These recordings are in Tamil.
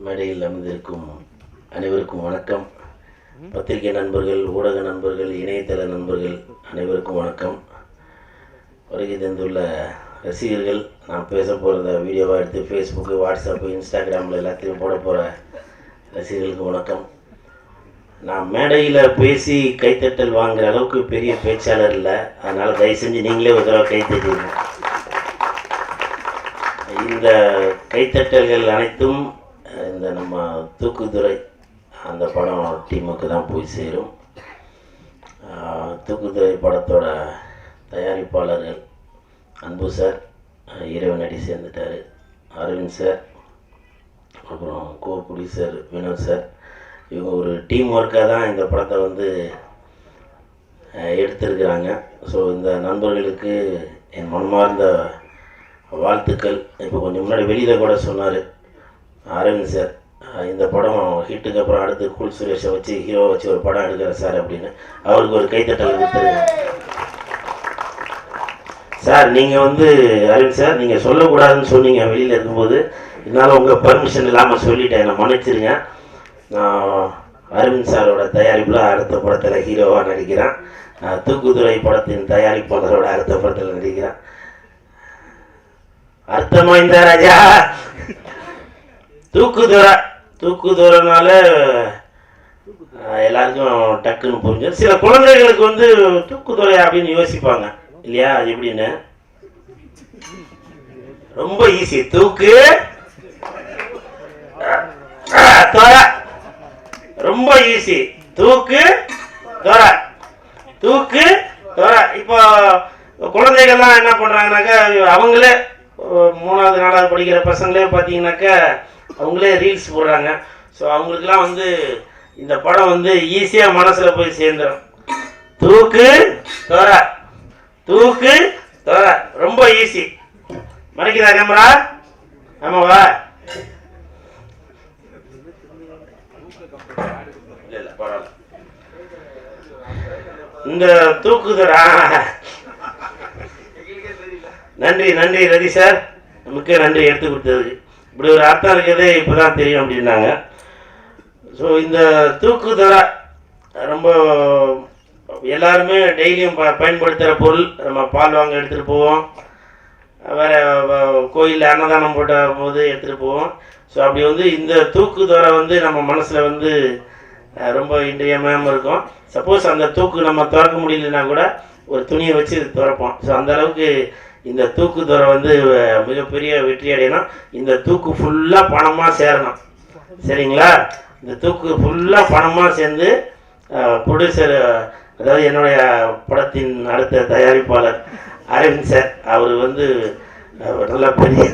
மேடையில் அமர்ந்திருக்கும் அனைவருக்கும் வணக்கம். பத்திரிகை நண்பர்கள், ஊடக நண்பர்கள், இணையதள நண்பர்கள் அனைவருக்கும் வணக்கம். வருகை தந்துள்ள ரசிகர்கள், நான் பேச போகிறத வீடியோவாக எடுத்து ஃபேஸ்புக்கு, வாட்ஸ்அப்பு, இன்ஸ்டாகிராமில் எல்லாத்தையும் போட போகிற ரசிகர்களுக்கு வணக்கம். நான் மேடையில் பேசி கைத்தட்டல் வாங்குகிற அளவுக்கு பெரிய பேச்சாளர் இல்லை, அதனால் தயவு செஞ்சு நீங்களே ஒரு தடவை கைத்தட்டிடுங்க. இந்த கைத்தட்டல்கள் அனைத்தும் இந்த நம்ம தூக்குதுறை அந்த படம் டீமுக்கு தான் போய் சேரும். தூக்குதுறை படத்தோட தயாரிப்பாளர்கள் அன்பு சார், இறைவனடி சேர்ந்துட்டார், அரவிந்த் சார், அப்புறம் கோக்குடி சார், வினோத் சார், இவங்க ஒரு டீம் ஒர்க்காக தான் இந்த படத்தை வந்து எடுத்திருக்கிறாங்க. ஸோ இந்த நண்பர்களுக்கு என் மனமார்ந்த வாழ்த்துக்கள். இப்போ கொஞ்சம் முன்னாடி வெளியில் கூட சொன்னார் அரவிந்த் சார், இந்த படம் ஹிட்டுக்கு அப்புறம் அடுத்து கூல் சுரேஷை வச்சு ஹீரோவை வச்சு ஒரு படம் எடுக்கிற சார் அப்படின்னு. அவருக்கு ஒரு கைத்தட்டல் கொடுத்துருங்க சார். நீங்கள் வந்து அரவிந்த் சார், நீங்கள் சொல்லக்கூடாதுன்னு சொன்னீங்க வெளியில் இருக்கும்போது, இதனால் உங்கள் பர்மிஷன் இல்லாமல் சொல்லிட்டேன், என்னை மன்னிச்சிருங்க. நான் அரவிந்த் சாரோட தயாரிப்பில் அடுத்த படத்தில் ஹீரோவாக நடிக்கிறேன். நான் தூக்குதுறை படத்தின் தயாரிப்பாளரோட அடுத்த படத்தில் நடிக்கிறேன். அர்த்தமா இந்த ராஜா? தூக்குதுறைனால எல்லாருக்கும் டக்குன்னு புரிஞ்சு. சில குழந்தைகளுக்கு வந்து தூக்குதுறை அப்படின்னு யோசிப்பாங்க இல்லையா, எப்படின்னு? ரொம்ப ஈஸி. தூக்கு தோரை, ரொம்ப ஈஸி. தூக்கு தோரை, தூக்கு தோரை. இப்போ குழந்தைகள்லாம் என்ன பண்றாங்கனாக்கா, அவங்களே 3வது 4வது படிக்கிற பசங்களே பார்த்தீங்கன்னாக்கா அவங்களே ரீல்ஸ் போடுறாங்க. ஸோ அவங்களுக்குலாம் வந்து இந்த படம் வந்து ஈஸியாக மனசில் போய் சேர்ந்துடும். தூக்கு தோரை, தூக்கு தோரை, ரொம்ப ஈஸி. மறைக்குதா கேமரா? ஆமாவா? இல்லை பரவாயில்ல. இந்த தூக்குதோரா, நன்றி நன்றி ரவி சார், மிக்க நன்றி எடுத்து கொடுத்ததுக்கு. இப்படி ஒரு அர்த்தம் இருக்கிறதே இப்போ தான் தெரியும் அப்படின்னாங்க. ஸோ இந்த தூக்குதோரை ரொம்ப எல்லாருமே டெய்லியும் பயன்படுத்துகிற பொருள். நம்ம பால் வாங்க எடுத்துகிட்டு போவோம், வேறு கோயிலில் அன்னதானம் போட்ட போது எடுத்துகிட்டு போவோம். ஸோ அப்படி வந்து இந்த தூக்குதோரை வந்து நம்ம மனசில் வந்து ரொம்ப இன்றியமையாமல் இருக்கும். சப்போஸ் அந்த தூக்கு நம்ம திறக்க முடியலன்னா கூட ஒரு துணியை வச்சு திறப்போம். ஸோ அந்த அளவுக்கு இந்த தூக்குதோரை வந்து மிகப்பெரிய வெற்றி அடையணும். இந்த தூக்கு ஃபுல்லாக பணமாக சேரணும், சரிங்களா? இந்த தூக்கு ஃபுல்லாக பணமாக சேர்ந்து ப்ரொடியூசர், அதாவது என்னுடைய படத்தின் அடுத்த தயாரிப்பாளர் அரவிந்த் சார், அவர் வந்து நல்லா பெரிய,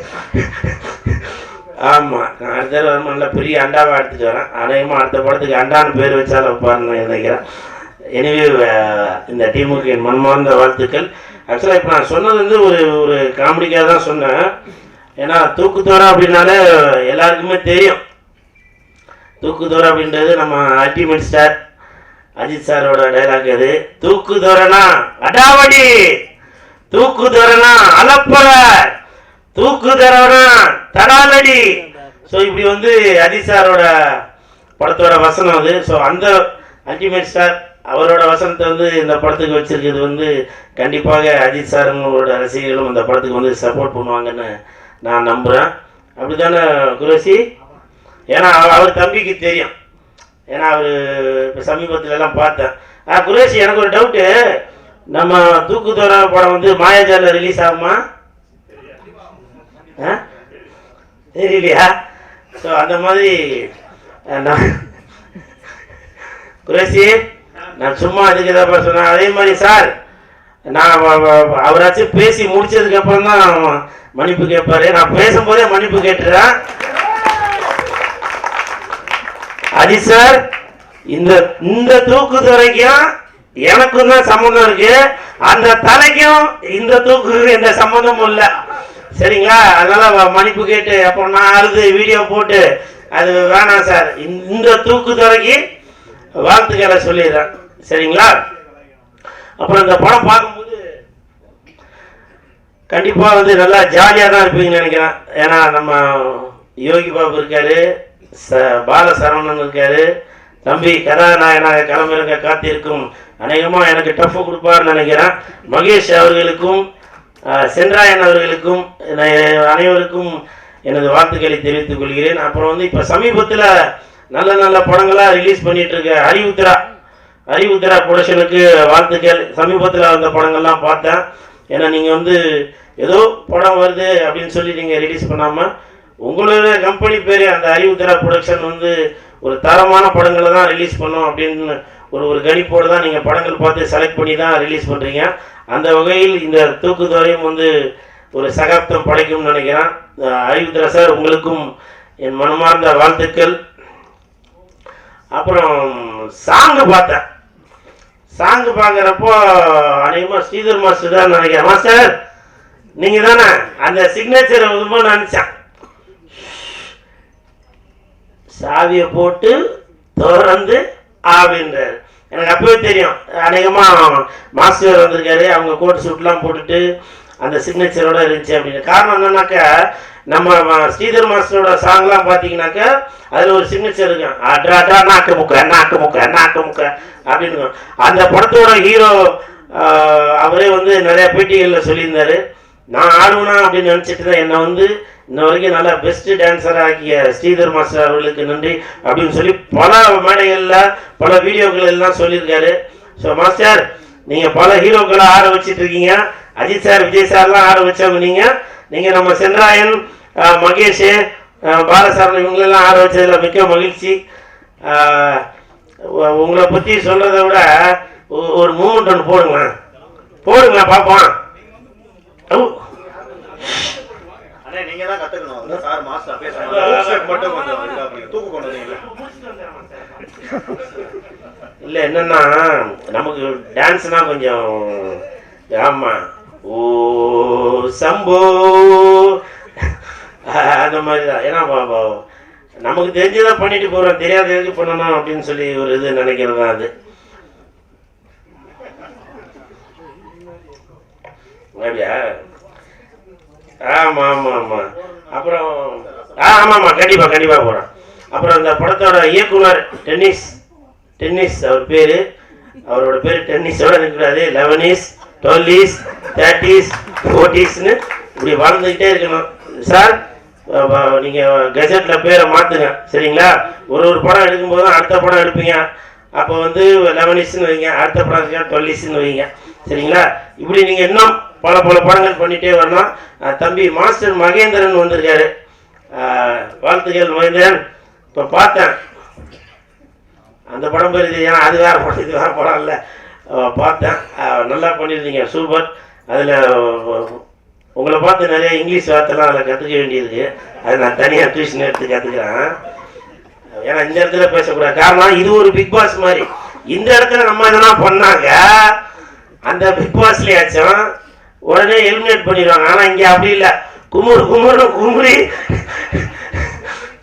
ஆமாம், நான் அடுத்த தடவை நல்ல பெரிய அண்டாவாக எடுத்துகிட்டு வரேன். அநேகமாக அடுத்த படத்துக்கு அண்டான்னு பேர் வச்சாலும் வைப்பாருன்னு நினைக்கிறேன். எனவே இந்த டீமுக்கு என் மனமார்ந்த வாழ்த்துக்கள். ஆக்சுவலாக இப்போ நான் சொன்னது வந்து ஒரு காமெடிக்காக தான் சொன்னேன். ஏன்னா தூக்குதோரை அப்படின்னாலே எல்லாருக்குமே தெரியும். தூக்குதோரை அப்படின்றது நம்ம அல்டிமேட் ஸ்டார் அஜித் சாரோட டைலாக். அது தூக்குதோரைனா அடாவடி, தூக்குதோரைனா அலப்பற, தூக்குதோரைனா தடாலடி. ஸோ இப்படி வந்து அஜித் சாரோட படத்தோட வசனம் அது. ஸோ அந்த அல்டிமேட் ஸ்டார் அவரோட வசனத்தை வந்து இந்த படத்துக்கு வச்சிருக்கிறது வந்து கண்டிப்பாக அஜித் சாருங்களோட ரசிகர்களும் இந்த படத்துக்கு வந்து சப்போர்ட் பண்ணுவாங்கன்னு நான் நம்புகிறேன். அப்படி தானே குரேஷி? ஏன்னா அவர் தம்பிக்கு தெரியும். ஏன்னா அவர் இப்போ சமீபத்துலலாம் பார்த்தேன். குரேஷி, எனக்கு ஒரு டவுட்டு, நம்ம தூக்குதோரை படம் வந்து மாயாஜாலில் ரிலீஸ் ஆகுமா? தெரியலையா? ஸோ அந்த மாதிரி குரேஷி, நான் சும்மா அதுக்கு தான் சொன்னேன். அதே மாதிரி சார், நான் அவராச்சும் பேசி முடிச்சதுக்கு அப்புறம் தான் மன்னிப்பு கேட்பாரு. நான் பேசும்போதே மன்னிப்பு கேட்டுறேன். அஜித் சார், இந்த தூக்குதுறைக்கும் எனக்கும் தான் சம்மந்தம் இருக்கு, அந்த தலைக்கும் இந்த தூக்கு எந்த சம்மந்தமும் இல்லை, சரிங்களா? அதனால மன்னிப்பு கேட்டு அப்புறம் நான் அழுது வீடியோ போட்டு அது வேணாம் சார். இந்த தூக்குதுறைக்கு வாழ்த்துக்களை சொல்லிடுறேன், சரிங்களா? அப்புறம் இந்த படம் பார்க்கும்போது கண்டிப்பாக வந்து நல்லா ஜாலியாக தான் இருப்பீங்கன்னு நினைக்கிறேன். ஏன்னா நம்ம யோகி பாபு இருக்காரு, பாலசரவணன் இருக்காரு. தம்பி கதாநாயகனாக களமிறங்க காத்திருக்கும் அநேகமாக எனக்கு டஃப் கொடுப்பார்னு நினைக்கிறேன். மகேஷ் அவர்களுக்கும் சென்றாயன் அவர்களுக்கும் அனைவருக்கும் எனது வாழ்த்துக்களை தெரிவித்துக் கொள்கிறேன். அப்புறம் வந்து இப்போ சமீபத்தில் நல்ல நல்ல படங்களாக ரிலீஸ் பண்ணிட்டு இருக்க ஹரிஉத்ரா ப்ரொடக்ஷனுக்கு வாழ்த்துக்கள். சமீபத்தில் வந்த படங்கள்லாம் பார்த்தேன். ஏன்னா நீங்கள் வந்து ஏதோ படம் வருது அப்படின்னு சொல்லி நீங்கள் ரிலீஸ் பண்ணாமல் உங்களோட கம்பெனி பேர் அந்த ஹரிஉத்ரா ப்ரொடக்ஷன் வந்து ஒரு தரமான படங்களை தான் ரிலீஸ் பண்ணோம் அப்படின்னு ஒரு கணிப்போடு தான் நீங்கள் படங்கள் பார்த்து செலக்ட் பண்ணி தான் ரிலீஸ் பண்ணுறீங்க. அந்த வகையில் இந்த தூக்குதோரையும் வந்து ஒரு சகாப்தம் படைக்கும்னு நினைக்கிறேன். ஹரிஉத்ரா சார் உங்களுக்கும் என் மனமார்ந்த வாழ்த்துக்கள். அப்புறம் சாங்கு பார்த்தேன். சாங்கு பார்க்குறப்போ அநேகமாக ஸ்ரீதர் மாஸ்டர் தான் நினைக்கிறேன். மாஸ்டர் நீங்கள் தானே அந்த சிக்னேச்சரை ரொம்ப நினச்சேன். சாவியை போட்டு திறந்து அப்படின்றார். எனக்கு அப்பவே தெரியும் அநேகமாக மாஸ்டர் வந்திருக்காரு, அவங்க கோட் சூட்லாம் போட்டுட்டு அந்த சிக்னேச்சரோட இருந்துச்சு அப்படின்னு. காரணம் என்னன்னாக்கா நம்ம ஸ்ரீதர் மாஸ்டரோட சாங்லாம் பார்த்தீங்கன்னாக்கா அதில் ஒரு சிக்னேச்சர் இருக்கும். அட்ரா நாக்கு முக்க அப்படின்னு. அந்த படத்தோட ஹீரோ அவரே வந்து நிறைய பேட்டிகளில் சொல்லியிருந்தாரு, நான் ஆடுவேனா அப்படின்னு நினச்சிட்டு தான் என்னை வந்து இன்ன வரைக்கும் நல்லா பெஸ்ட் டான்ஸர் ஆக்கிய ஸ்ரீதர் மாஸ்டர் அவர்களுக்கு நன்றி அப்படின்னு சொல்லி பல மேடைகளில் பல வீடியோக்கள் எல்லாம் சொல்லியிருக்காரு. ஸோ மாஸ்டர் நீங்கள் பல ஹீரோக்களை ஆட வச்சுட்டு இருக்கீங்க. அஜித் சார் விஜய் சார்லாம் ஆட வச்சவங்க நீங்கள் நம்ம சென்றாயன் மகேஷ் பாலசரவணன் இவங்களெல்லாம் ஆட வச்சதில் மிக்க மகிழ்ச்சி. உங்களை பற்றி சொல்கிறத விட ஒரு மூமெண்ட் ஒன்று போடுங்க பார்ப்போம். நீங்க தான் கத்துக்கணும் சார். மாஸ்டர் பேசுறாங்க மட்டும் கொஞ்சம் தூக்கு கொண்டு வந்தீங்க. இல்லை என்னன்னா நமக்கு டான்ஸ்னா கொஞ்சம் ஆமா ஓ சம்போ அந்த மாதிரி தான். ஏன்னா நமக்கு தெரிஞ்சதான் பண்ணிட்டு போகிறோம், தெரியாத எதுக்கு பண்ணணும் அப்படின்னு சொல்லி ஒரு இது நினைக்கிறது தான் அது. அப்படியா? ஆமாம். அப்புறம் ஆமாம் கண்டிப்பாக போகிறோம். அப்புறம் அந்த படத்தோட இயக்குனர் டென்னிஸ் அவர் பேர், அவரோட பேர் டென்னிஸோட இருக்கக்கூடாது. 11s 12s 30s 40sன்னு இப்படி வளர்ந்துக்கிட்டே இருக்கணும் சார். நீங்கள் கெஜெட்டில் பேரை மாற்றுங்க சரிங்களா? ஒரு படம் எடுக்கும்போது தான் அடுத்த படம் எடுப்பீங்க. அப்போ வந்து 11sன்னு வைங்க, அடுத்த படம் 12sன்னு வைங்க சரிங்களா? இப்படி நீங்கள் இன்னும் பல படங்கள் பண்ணிகிட்டே வரணும். தம்பி மாஸ்டர் மகேந்திரன் வந்திருக்காரு. வாழ்த்துக்கள் மகேந்திரன். இப்போ பார்த்தேன் அந்த படம் பேர் இது, ஏன்னா அது வேறு படம் இது வேறு படம் இல்லை. பார்த்தேன் நல்லா பண்ணியிருந்தீங்க, சூப்பர். அதில் உங்களை பார்த்து நிறைய இங்கிலீஷ் வார்த்தைலாம் அதில் கற்றுக்க வேண்டியிருக்கு. அது நான் தனியாக டியூஷன் எடுத்து கற்றுக்கிறேன். ஏன்னா இந்த இடத்துல பேசக்கூடாது. காரணம் இது ஒரு பிக் பாஸ் மாதிரி. இந்த இடத்துல நம்ம இதெல்லாம் பண்ணாங்க அந்த பிக் பாஸ்லேயாச்சும் உடனே எலிமினேட் பண்ணிடுவாங்க. ஆனால் இங்கே அப்படி இல்லை, குமுறி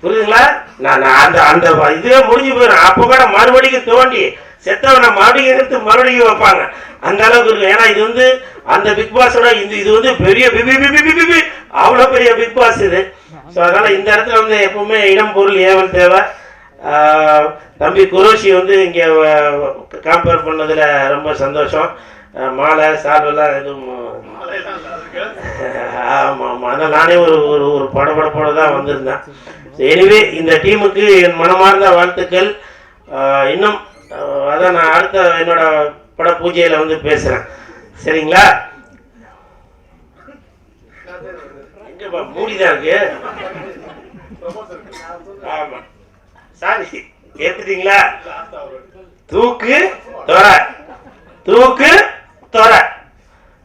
புரியுதுங்களா? நான் அந்த இதுவே முடிஞ்சு போயிடும். அப்போ கூட மறுபடியும் தோண்டி செத்தவனை மறுபடியும் எடுத்து மறுபடியும் வைப்பாங்க. அந்த அளவுக்கு இருக்கும். ஏன்னா இது வந்து அந்த பிக் பாஸோட இது வந்து பெரிய பிபி அவ்வளோ பெரிய பிக் பாஸ் இது. ஸோ அதனால் இந்த இடத்துல வந்து எப்பவுமே இடம் பொருள் ஏவல் தேவை. தம்பி குரோஷி வந்து இங்கே கம்பேர் பண்ணதில் ரொம்ப சந்தோஷம். மாலை சால்வெல்லாம் எதுவும் ஆமாம். அதனால் நானே ஒரு படப்படப்போட தான் வந்திருந்தேன். எனிவே இந்த டீமுக்கு என் மனமார்ந்த வாழ்த்துக்கள். இன்னும் அதான் நான் அடுத்த என்னோட பட பூஜையில் வந்து பேசுகிறேன் சரிங்களா? எங்கப்பா மூடிதான் இருக்கு. ஆமாம் சாரி ஏற்றுட்டீங்களா? தூக்கு தொர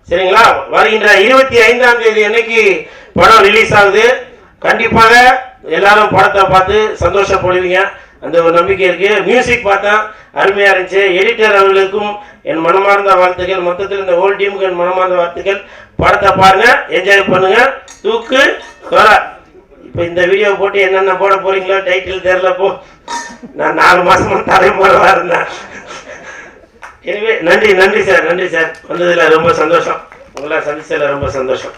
சரிங்களா? வருகின்ற 25ஆம் தேதி அன்னைக்கு படம் ரிலீஸ் ஆகுது. கண்டிப்பாக எல்லாரும் படத்தை பார்த்து சந்தோஷப்படுவீங்க, அந்த ஒரு நம்பிக்கை இருக்கு. மியூசிக் பார்த்தேன், அருமையா இருந்துச்சு. எடிட்டர் அவர்களுக்கும் என் மனமார்ந்த வாழ்த்துக்கள். மொத்தத்தில் இந்த ஹோல் டீமுக்கு என் மனமார்ந்த வாழ்த்துக்கள். படத்தை பாருங்க, என்ஜாய் பண்ணுங்க. தூக்கு தொர. இப்போ இந்த வீடியோ போட்டு என்னென்ன போட போறீங்களோ டைட்டில் தெரியல. போ நான் 4 மாசமா தலைமுறைவா இருந்தேன். எனவே நன்றி சார் வந்ததில் ரொம்ப சந்தோஷம். உங்களை சந்திச்சதில் ரொம்ப சந்தோஷம்.